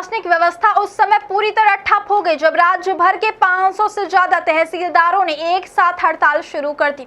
प्रशासनिक व्यवस्था उस समय पूरी तरह ठप हो गई जब राज्य भर के 500 से ज्यादा तहसीलदारों ने एक साथ हड़ताल शुरू कर दी।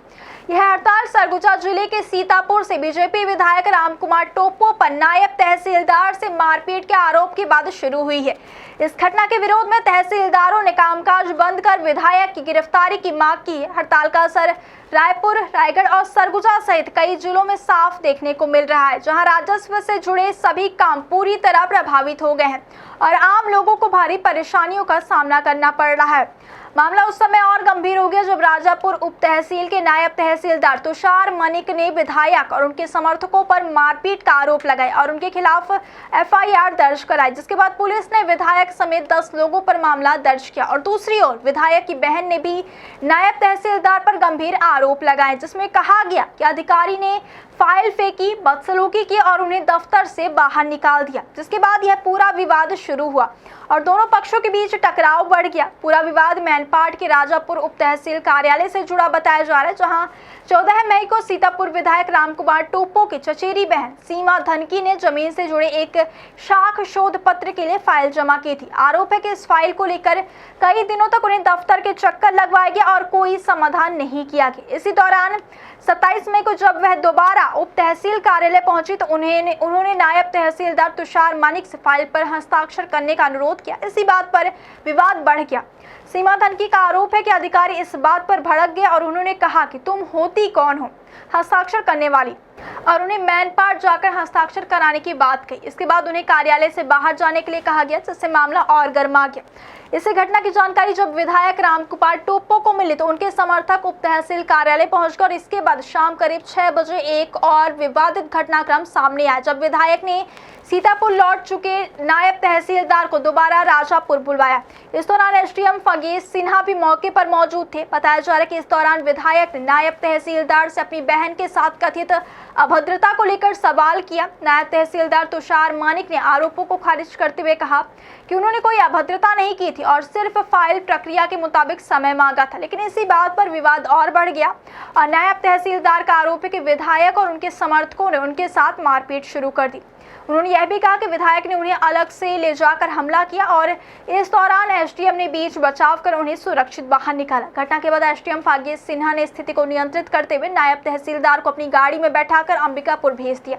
यह हड़ताल सरगुजा जिले के सीतापुर से बीजेपी विधायक रामकुमार टोप्पो पर नायब तहसीलदार से मारपीट के आरोप के बाद शुरू हुई है। इस घटना के विरोध में तहसीलदारों ने कामकाज बंद कर विधायक की गिरफ्तारी की मांग की है। हड़ताल का असर रायपुर, रायगढ़ और सरगुजा सहित कई जिलों में साफ देखने को मिल रहा है, जहां राजस्व से जुड़े सभी काम पूरी तरह प्रभावित हो गए हैं और आम लोगों को भारी परेशानियों का सामना करना पड़ रहा है। मामला उस समय और गंभीर हो गया जब राजापुर उप तहसील के नायब तहसीलदार तुषार मनिक ने विधायक और उनके समर्थकों पर मारपीट का आरोप लगाया और उनके खिलाफ एफआईआर दर्ज कराई, जिसके बाद पुलिस ने विधायक समेत 10 लोगों पर मामला दर्ज किया। और दूसरी ओर विधायक की बहन ने भी नायब तहसीलदार पर गंभीर आरोप लगाए, जिसमें कहा गया कि अधिकारी ने फाइल फेंकी, बदसलूकी की और उन्हें दफ्तर से बाहर निकाल दिया, जिसके बाद यह पूरा विवाद शुरू हुआ और दोनों पक्षों के बीच टकराव बढ़ गया। पूरा विवाद मैनपाट के राजापुर उप तहसील कार्यालय से जुड़ा बताया जा रहा है, जहां 14 मई को सीतापुर विधायक रामकुमार टोप्पो की चचेरी बहन सीमा धनकी ने जमीन से जुड़े एक शाख शोध पत्र के लिए फाइल जमा की थी। आरोप है कि इस फाइल को लेकर कई दिनों तक उन्हें दफ्तर के चक्कर लगवाए गए और कोई समाधान नहीं किया गया। इसी दौरान 27 मई को जब वह दोबारा उप तहसील कार्यालय पहुंची तो उन्होंने नायब तहसीलदार तुषार मनिक से फाइल पर हस्ताक्षर करने का अनुरोध किया। इसी बात पर विवाद बढ़ गया। सीमा धनकी का आरोप है कि अधिकारी इस बात पर भड़क गए और उन्होंने कहा कि तुम होती कौन हो हस्ताक्षर करने वाली, और उन्हें मैनपाट जाकर हस्ताक्षर कराने की बात कही। इसके बाद उन्हें कार्यालय से बाहर जाने के लिए कहा गया, जिससे मामला और गर्मा गया। इसी घटना की जानकारी जब विधायक रामकुमार टोप्पो को मिली तो उनके समर्थक उप तहसील कार्यालय पहुंच गए और इसके बाद शाम करीब 6 बजे एक और विवादित घटनाक्रम सामने आया, जब विधायक ने सीतापुर लौट चुके नायब तहसीलदार को दोबारा राजापुर बुलवाया। इस दौरान एसडीएम फगेश सिन्हा भी मौके पर मौजूद थे। बताया जा रहा है कि इस दौरान विधायक ने नायब तहसीलदार से अपनी बहन के साथ कथित अभद्रता को लेकर सवाल किया। नायब तहसीलदार तुषार मानिक ने आरोपों को खारिज करते हुए कहा कि उन्होंने कोई अभद्रता नहीं की थी और सिर्फ फाइल प्रक्रिया के मुताबिक समय मांगा था। लेकिन इसी बात पर विवाद और बढ़ गया और नायब तहसीलदार का आरोप है कि विधायक और उनके समर्थकों ने उनके साथ मारपीट शुरू कर दी। उन्होंने यह भी कहा कि विधायक ने उन्हें अलग से ले जाकर हमला किया और इस दौरान एसडीएम ने बीच बचाव कर उन्हें सुरक्षित बाहर निकाला। घटना के बाद एसडीएम फगेश सिन्हा ने स्थिति को नियंत्रित करते हुए नायब तहसीलदार को अपनी गाड़ी में बैठाकर अंबिकापुर भेज दिया।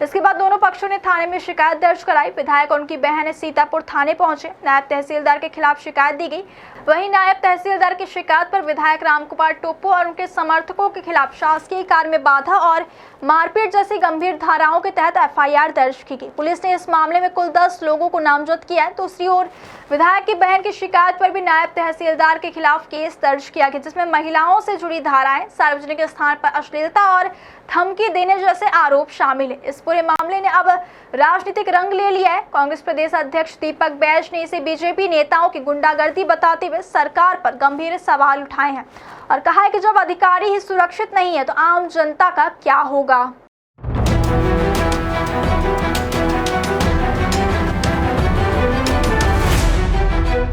इसके बाद दोनों पक्षों ने थाने में शिकायत दर्ज कराई। विधायक और उनकी बहन सीतापुर थाने पहुंचे। नायब तहसीलदार के खिलाफ शिकायत दी गई। वहीं नायब तहसीलदार की शिकायत पर विधायक रामकुमार टोप्पो और उनके समर्थकों के खिलाफ शासकीय कार्य में बाधा और मारपीट जैसी गंभीर धाराओं के तहत एफआईआर दर्ज की गई। पुलिस ने इस मामले में कुल 10 लोगों को नामजद किया है। दूसरी ओर विधायक की बहन की शिकायत पर भी नायब तहसीलदार के खिलाफ केस दर्ज किया गया, जिसमें महिलाओं से जुड़ी धाराएं, सार्वजनिक स्थान पर अश्लीलता और धमकी देने जैसे आरोप शामिल है। इस पूरे मामले ने अब राजनीतिक रंग ले लिया है। कांग्रेस प्रदेश अध्यक्ष दीपक बैज ने इसे बीजेपी नेताओं की गुंडागर्दी बताते हुए सरकार पर गंभीर सवाल उठाए हैं और कहा है कि जब अधिकारी ही सुरक्षित नहीं है तो आम जनता का क्या होगा।